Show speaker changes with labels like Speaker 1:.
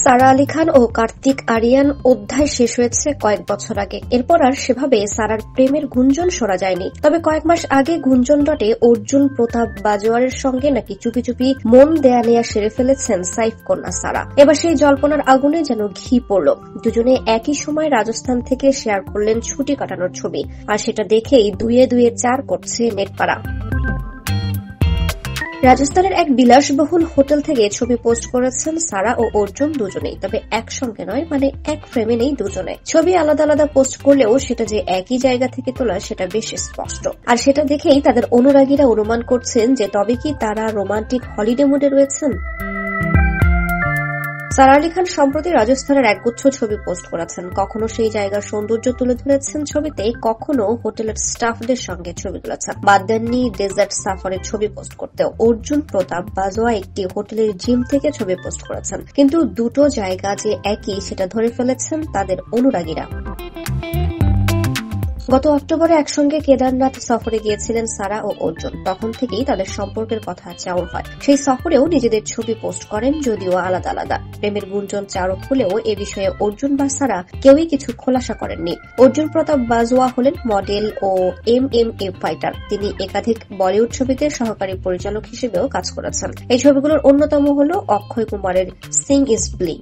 Speaker 1: সারা আলী খান ও কার্তিক আরিয়ান অধ্যায় শেষ হয়েছে কয়েক বছর আগে। এরপর আর সেভাবে সারার প্রেমের গুঞ্জন শোনা যায়নি। তবে কয়েক মাস আগে গুঞ্জন ডটে অর্জুন প্রতাপ বাজওয়ারের সঙ্গে নাকি চুপি চুপি মন দেয়া নেয়া সেরে ফেলেছেন সাইফ কন্যা সারা। এবার সেই জল্পনার আগুনে যেন ঘি পড়ল। দুজনে একই সময় রাজস্থান থেকে শেয়ার করলেন ছুটি কাটানোর ছবি, আর সেটা দেখেই দুয়ে দুয়ে চার করছে নেটপাড়া। রাজস্থানের এক বিলাসবহুল হোটেল থেকে ছবি পোস্ট করেছেন সারা ও অর্জুন দুজনেই, তবে একসঙ্গে নয়, মানে এক ফ্রেমে নেই দুজনে। ছবি আলাদা আলাদা পোস্ট করলেও সেটা যে একই জায়গা থেকে তোলা সেটা বেশ স্পষ্ট। আর সেটা দেখেই তাদের অনুরাগীরা অনুমান করছেন যে তবে কি তারা রোমান্টিক হলিডে মুডে রয়েছেন। সারা আলী খান সম্প্রতি রাজস্থানের একগুচ্ছ ছবি পোস্ট করেছেন। কখনো সেই জায়গার সৌন্দর্য তুলে ধরেছেন ছবিতে, কখনো হোটেলের স্টাফদের সঙ্গে ছবি তুলেছেন। বাদ দেননি ডেজার্ট সাফারির ছবি পোস্ট করতেও। অর্জুন প্রতাপ বাজওয়া একটি হোটেলের জিম থেকে ছবি পোস্ট করেছেন, কিন্তু দুটো জায়গা যে একই সেটা ধরে ফেলেছেন তাদের অনুরাগীরা। গত অক্টোবরে একসঙ্গে কেদারনাথ সফরে গিয়েছিলেন সারা ও অর্জুন। তখন থেকেই তাদের সম্পর্কের কথা চাউর হয়। সেই সফরেও নিজেদের ছবি পোস্ট করেন, যদিও আলাদা আলাদা। প্রেমের গুঞ্জন চারক হলেও এ বিষয়ে অর্জুন বা সারা কেউই কিছু খোলাসা করেননি। অর্জুন প্রতাপ বাজওয়া হলেন মডেল ও MMA ফাইটার। তিনি একাধিক বলিউড ছবিতে সহকারী পরিচালক হিসেবেও কাজ করেছেন। এই ছবিগুলোর অন্যতম হল অক্ষয় কুমারের সিং ইজ ব্লিং।